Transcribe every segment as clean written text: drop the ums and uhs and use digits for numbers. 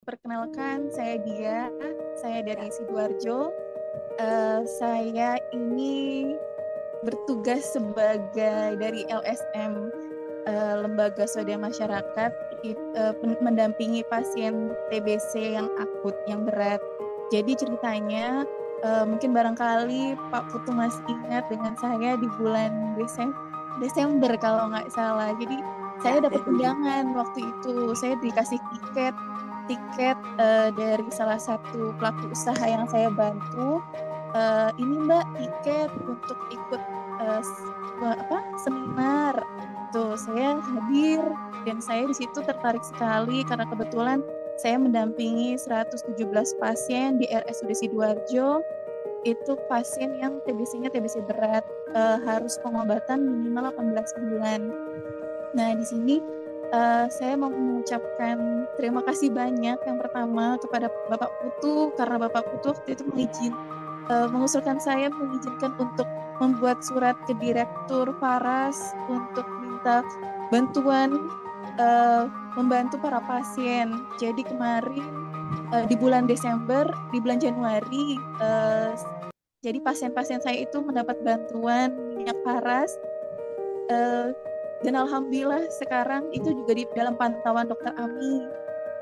perkenalkan saya Dia, saya dari Sidoarjo. Saya ini bertugas sebagai dari LSM, Lembaga Swadaya Masyarakat, mendampingi pasien TBC yang akut, yang berat. Jadi ceritanya mungkin barangkali Pak Putu masih ingat dengan saya di bulan Desember kalau nggak salah. Jadi saya dapat undangan waktu itu. Saya dikasih tiket dari salah satu pelaku usaha yang saya bantu. Ini Mbak, tiket untuk ikut seminar. Tuh, saya hadir dan saya di situ tertarik sekali karena kebetulan saya mendampingi 117 pasien di RSUD Sidoarjo. Itu pasien yang TBC-nya TBC berat, harus pengobatan minimal 18 bulan. Nah, di sini saya mau mengucapkan terima kasih banyak yang pertama kepada Bapak Putu, karena Bapak Putu waktu itu mengusulkan saya mengizinkan untuk membuat surat ke Direktur Faras untuk minta bantuan membantu para pasien. Jadi kemarin di bulan Desember, di bulan Januari, jadi pasien-pasien saya itu mendapat bantuan minyak paras, dan alhamdulillah sekarang itu juga di dalam pantauan Dokter Ami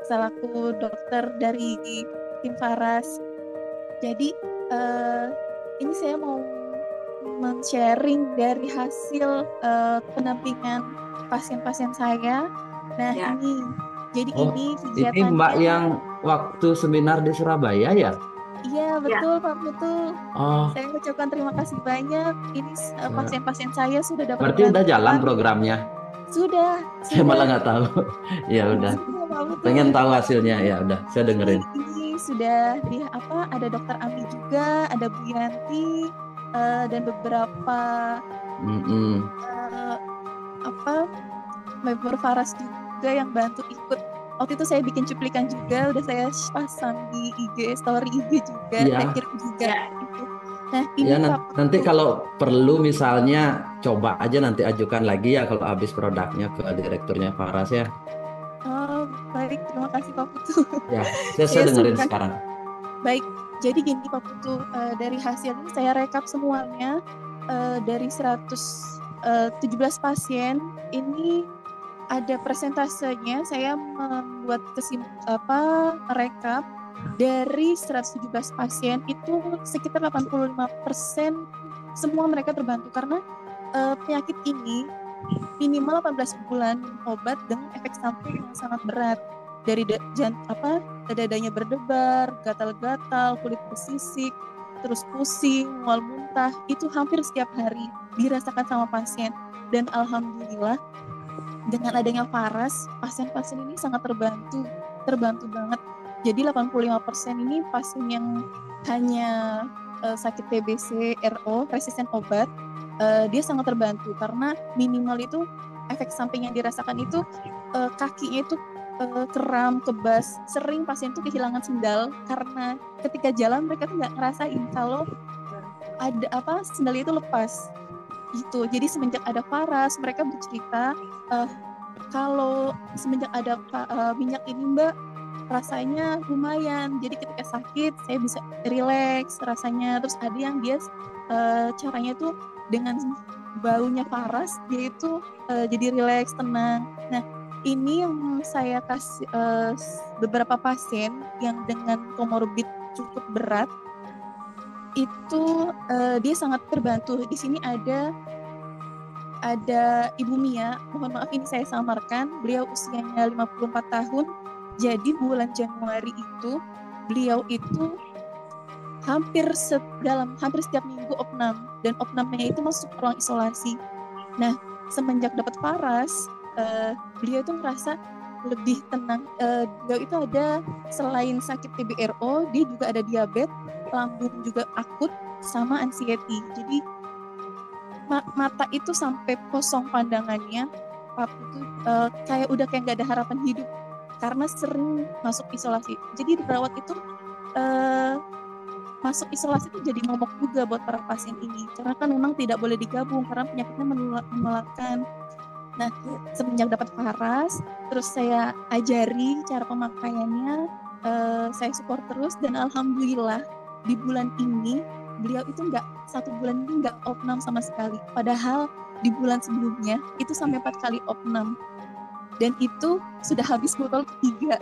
selaku dokter dari tim Faras. Jadi ini saya mau men-sharing dari hasil pendampingan pasien-pasien saya. Nah ya. Jadi ini kegiatannya. Ini Mbak yang waktu seminar di Surabaya ya? Iya betul Pak Putu. Oh. Saya mengucapkan terima kasih banyak. Ini pasien-pasien saya sudah dapat. Berarti udah jalan programnya? Sudah. Saya malah nggak tahu. Ya udah. Pengen tahu hasilnya, ya udah. Saya dengerin. Ini sudah ada Dokter Ami juga, ada Bu Yanti, dan beberapa member Faras juga yang bantu ikut. Waktu itu saya bikin cuplikan juga, udah saya pasang di IG, story IG juga, saya kirim juga. Nah, ini ya, nanti kalau perlu misalnya coba aja nanti ajukan lagi ya kalau habis produknya ke direkturnya Faras ya. Oh, baik, terima kasih Pak Putu. Ya, saya dengerin sekarang. Baik, jadi gini Pak Putu, dari hasil ini saya rekap semuanya, dari 117 pasien ini ada persentasenya. Saya membuat rekap dari 117 pasien itu sekitar 85% semua mereka terbantu karena penyakit ini minimal 18 bulan obat dengan efek samping yang sangat berat, dari dadanya berdebar, gatal-gatal, kulit bersisik, terus pusing, mual muntah, itu hampir setiap hari dirasakan sama pasien. Dan alhamdulillah dengan adanya Faras, pasien-pasien ini sangat terbantu banget. Jadi 85% ini pasien yang hanya sakit TBC, RO, resisten obat, dia sangat terbantu karena minimal itu efek samping yang dirasakan itu kakinya itu kram, kebas. Sering pasien itu kehilangan sendal karena ketika jalan mereka tuh nggak ngerasain kalau ada sendalnya itu lepas. Gitu. Jadi semenjak ada Faras, mereka bercerita kalau semenjak ada minyak ini Mbak, rasanya lumayan. Jadi ketika sakit saya bisa relax rasanya. Terus ada yang dia caranya tuh dengan baunya Faras, dia itu jadi relax, tenang. Nah, ini yang saya kasih beberapa pasien yang dengan komorbid cukup berat itu dia sangat terbantu. Di sini ada Ibu Mia, mohon maaf ini saya samarkan, beliau usianya 54 tahun. Jadi bulan Januari itu beliau itu hampir setiap minggu opnam, dan opnamnya itu masuk ruang isolasi. Nah, semenjak dapat Faras, beliau itu merasa lebih tenang. Beliau itu ada selain sakit TBRO, dia juga ada diabetes, lambung juga akut, sama anxiety. Jadi mata itu sampai kosong pandangannya, Pak Putu, kayak nggak ada harapan hidup karena sering masuk isolasi. Jadi dirawat itu masuk isolasi itu jadi momok juga buat para pasien ini, karena kan memang tidak boleh digabung karena penyakitnya menularkan. Nah, semenjak dapat Faras, terus saya ajari cara pemakaiannya, saya support terus, dan alhamdulillah di bulan ini beliau itu satu bulan ini nggak opnam sama sekali, padahal di bulan sebelumnya itu sampai 4 kali opnam, dan itu sudah habis botol ketiga.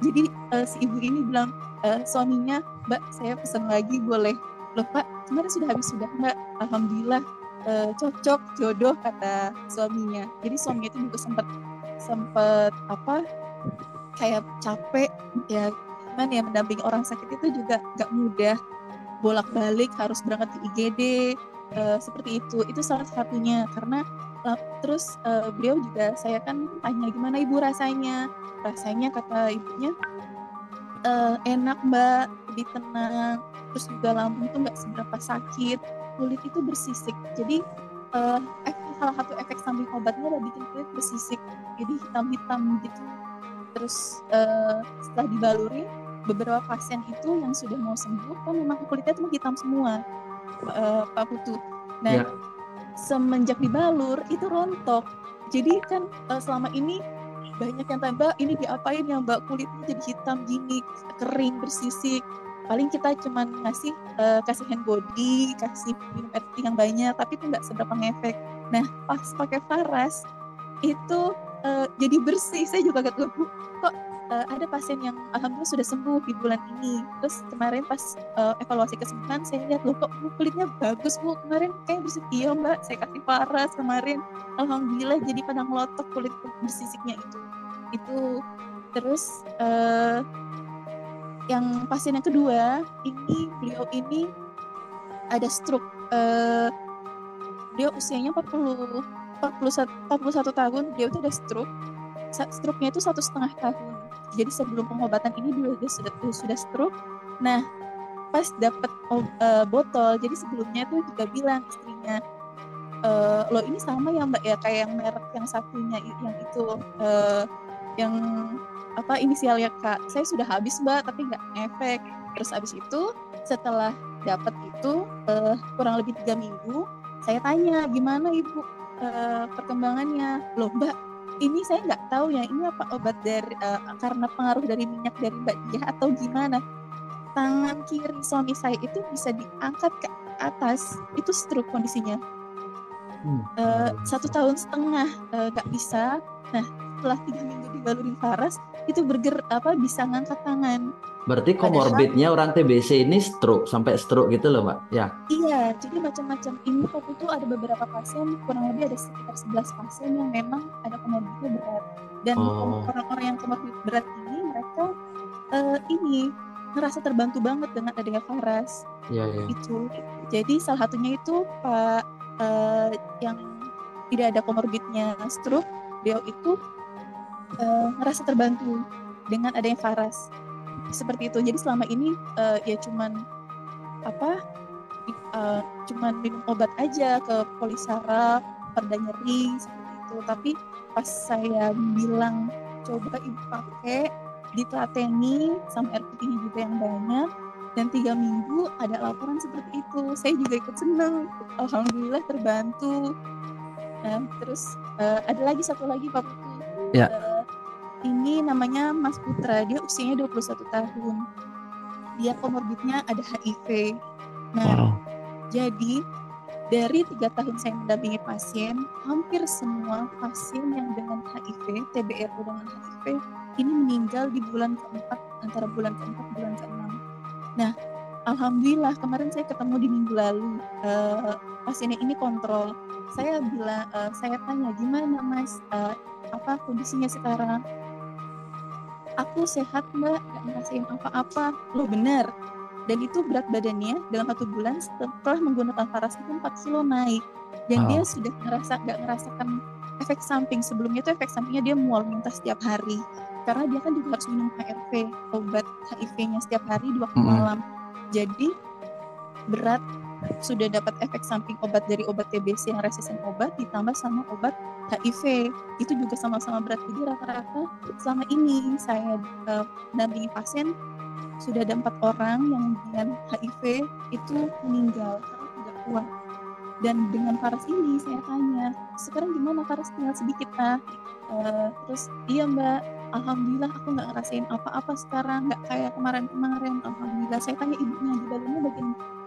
Jadi si ibu ini bilang suaminya, Mbak saya pesan lagi boleh? Loh Pak, kemarin sudah habis. Sudah Mbak, alhamdulillah cocok jodoh, kata suaminya. Jadi suaminya itu juga sempat apa kayak capek ya, gimana ya, mendampingi orang sakit itu juga nggak mudah, bolak-balik harus berangkat ke IGD seperti itu salah satunya. Karena terus beliau juga, saya kan tanya gimana ibu rasanya kata ibunya enak Mbak, lebih tenang, terus juga lambung itu nggak seberapa sakit, kulit itu bersisik. Jadi salah satu efek samping obatnya adalah bikin kulit bersisik, jadi hitam-hitam gitu. Terus setelah dibaluri, beberapa pasien itu yang sudah mau sembuh kan memang kulitnya tuh hitam semua, Pak Putu. Nah, semenjak dibalur itu rontok. Jadi kan selama ini banyak yang tanya, ini diapain ya Mbak, kulitnya jadi hitam gini, kering, bersisik. Paling kita cuman kasih hand body, kasih minum air putih yang banyak, tapi itu nggak seberapa ngefek. Nah, pas pakai Faras itu jadi bersih. Saya juga agak Bu, kok ada pasien yang alhamdulillah sudah sembuh di bulan ini. Terus kemarin pas evaluasi kesembuhan, saya lihat loh kok kulitnya bagus Bu, kemarin kayak bersih. Iya Mbak, saya kasih Faras kemarin, alhamdulillah jadi pada ngelotok kulit bersisiknya itu. Terus yang pasien yang kedua ini, beliau ini ada stroke. Beliau usianya 41 tahun, beliau itu ada stroke. Stroke-nya itu 1,5 tahun. Jadi sebelum pengobatan ini dia sudah stroke. Nah, pas dapat botol, jadi sebelumnya tuh juga bilang istrinya, loh ini sama ya Mbak ya, kayak yang merek yang satunya, yang itu yang apa inisialnya Kak, saya sudah habis Mbak tapi nggak efek. Terus habis itu setelah dapat itu kurang lebih 3 minggu, saya tanya gimana Ibu perkembangannya. Loh Mbak, ini saya nggak tahu ya ini apa obat dari karena pengaruh dari minyak dari Mbak Diah atau gimana, tangan kiri suami saya itu bisa diangkat ke atas, itu stroke kondisinya. 1,5 tahun nggak bisa. Nah, setelah 3 minggu dibalurin Faras itu bisa ngangkat tangan. Berarti komorbidnya orang TBC ini sampai stroke gitu loh Mbak ya? Iya, jadi macam-macam. Ini waktu itu ada beberapa pasien, kurang lebih ada sekitar 11 pasien yang memang ada komorbidnya berat. Dan orang-orang yang komorbid berat ini, mereka ini ngerasa terbantu banget dengan adanya Faras. Ya. Itu. Jadi salah satunya itu Pak yang tidak ada komorbidnya stroke, beliau itu ngerasa terbantu dengan adanya Faras. Seperti itu. Jadi selama ini ya cuman minum obat aja ke polisaraf, pereda nyeri seperti itu. Tapi pas saya bilang coba Ibu pakai, ditelatengi sama air putihnya juga yang banyak, dan 3 minggu ada laporan seperti itu. Saya juga ikut seneng, alhamdulillah terbantu. Nah, terus ada lagi satu lagi Pak Putu. Ya. Ini namanya Mas Putra, dia usianya 21 tahun. Dia komorbidnya ada HIV. Nah, jadi dari 3 tahun saya mendampingi pasien, hampir semua pasien yang dengan HIV, TBRU dengan HIV, ini meninggal di bulan keempat, antara bulan keempat bulan keenam. Nah, alhamdulillah kemarin saya ketemu di minggu lalu, pasiennya ini kontrol. Saya tanya gimana Mas, apa kondisinya sekarang? Aku sehat Mbak, gak ngerasain apa-apa. Loh benar. Dan itu berat badannya dalam 1 bulan setelah menggunakan Faras itu 4 kilo naik. Dan dia sudah gak ngerasakan efek samping. Sebelumnya itu efek sampingnya dia mual muntah setiap hari. Karena dia kan juga harus minum HRV, obat HIV-nya setiap hari di waktu malam. Jadi berat, sudah dapat efek samping obat dari obat TBC yang resisten obat ditambah sama obat HIV, itu juga sama-sama berat. Jadi rata-rata selama ini saya mendampingi pasien sudah ada 4 orang yang dengan HIV itu meninggal karena tidak kuat. Dan dengan Faras ini saya tanya, sekarang gimana Faras, tinggal sedikit Terus iya Mbak, Alhamdulillah aku nggak ngerasain apa-apa sekarang, nggak kayak kemarin-kemarin. Alhamdulillah. Saya tanya ibunya, di dalamnya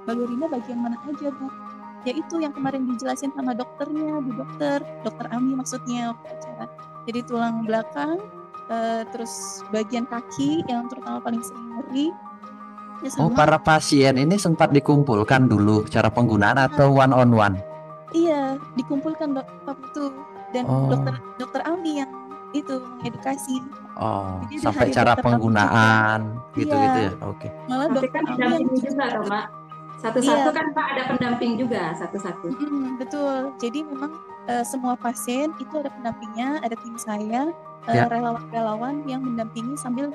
balurina bagian mana aja Bu? Ya itu yang kemarin dijelasin sama dokternya, Bu dokter Ami maksudnya waktu acara. Jadi tulang belakang, terus bagian kaki yang terutama paling sering nyeri. Ya Oh, sama, para pasien ini sempat dikumpulkan dulu cara penggunaan atau one on one? iya dikumpulkan waktu itu, dan Oh, dokter Ami yang itu mengedukasi. oh, Jadi ada sampai hari cara dokter Ami juga. penggunaan gitu-gitu Iya, ya. Oke. malah Tapi dokter kan Ami yang didampingi juga jujur. toh, Mbak. Iya, Satu-satu kan Mbak ada pendamping juga satu-satu. betul. Jadi memang semua pasien itu ada pendampingnya, ada tim saya, Ya. relawan-relawan yang mendampingi sambil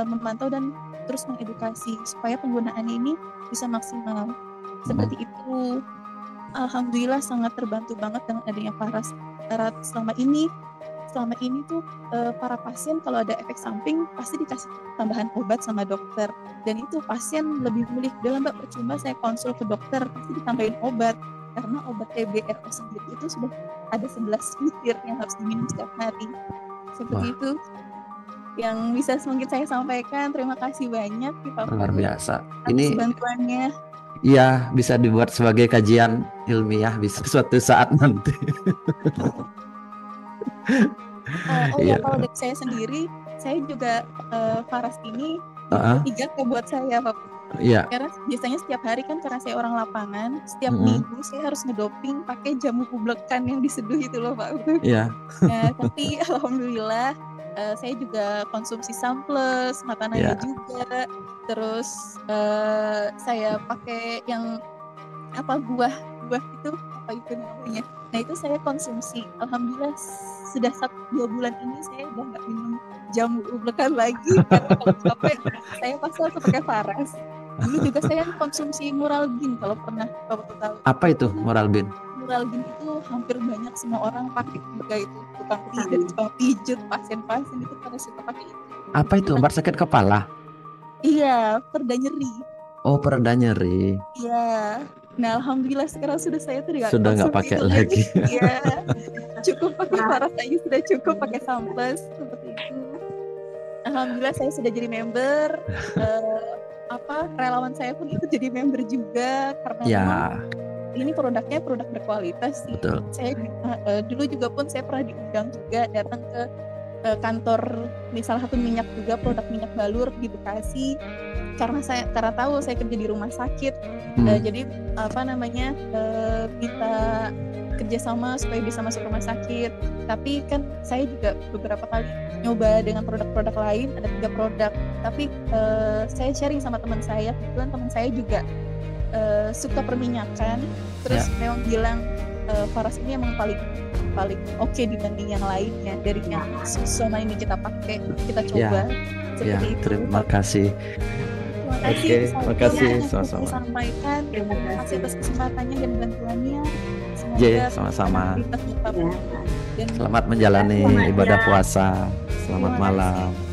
memantau dan terus mengedukasi supaya penggunaannya ini bisa maksimal. Seperti itu. Alhamdulillah sangat terbantu banget dengan adanya Faras. Selama ini tuh para pasien kalau ada efek samping pasti dikasih tambahan obat sama dokter, dan itu pasien lebih milih, udah Mbak percuma saya konsul ke dokter, pasti ditambahin obat karena obat TBRO sendiri itu sudah ada 11 butir yang harus diminum setiap hari. Seperti Wah. itu yang bisa mungkin saya sampaikan. Terima kasih banyak Pak Luar Putu biasa. atas Ini bantuannya. ya bisa dibuat sebagai kajian ilmiah bisa suatu saat nanti. Oh Iya. ya, kalau dari saya sendiri, saya juga Faras ini Heeh. tiga buat saya Pak Putu. Iya. Karena biasanya setiap hari kan karena saya orang lapangan, setiap minggu saya harus ngedoping pakai jamu kublekan yang diseduh itu loh Pak Putu. Iya. Nah, tapi alhamdulillah saya juga konsumsi Samplus, mata naga juga. Terus saya pakai yang buah itu apa itu namanya. Nah itu saya konsumsi. Alhamdulillah sudah 2 bulan ini saya udah nggak minum jamu kublekan lagi karena kalau capek saya pasal pakai Faras. Dulu juga saya konsumsi Muralgin kalau pernah Bapak tahu. Apa itu Muralgin? Muralgin itu hampir banyak semua orang pakai juga, itu tukang pijat, pasien-pasien itu pada suka pakai itu. Apa itu? Obat sakit kepala? Iya, pereda nyeri. Oh, pereda nyeri. Iya. Nah, alhamdulillah sekarang sudah saya tuh nggak pakai lagi. Iya. Cukup pakai Faras aja sudah cukup, pakai Samplus seperti itu. Alhamdulillah saya sudah jadi member. Relawan saya pun ikut jadi member juga karena memang ini produknya produk berkualitas sih. Betul. Saya dulu juga pun saya pernah diundang juga datang ke kantor salah satu minyak juga, produk minyak balur di Bekasi, karena tahu saya kerja di rumah sakit. Jadi minta kerjasama supaya bisa masuk rumah sakit. Tapi kan saya juga beberapa kali nyoba dengan produk-produk lain, ada 3 produk. Tapi saya sharing sama teman saya, kebetulan teman saya juga suka perminyakan, terus memang bilang Faras ini emang paling oke dibanding yang lainnya dari yang selama ini kita pakai, kita coba. Seperti itu. Terima kasih. Terima kasih sama-sama. Sampaikan. Terima kasih atas kesempatannya dan bantuannya. Sama-sama. Dan selamat menjalani ibadah puasa. Selamat malam.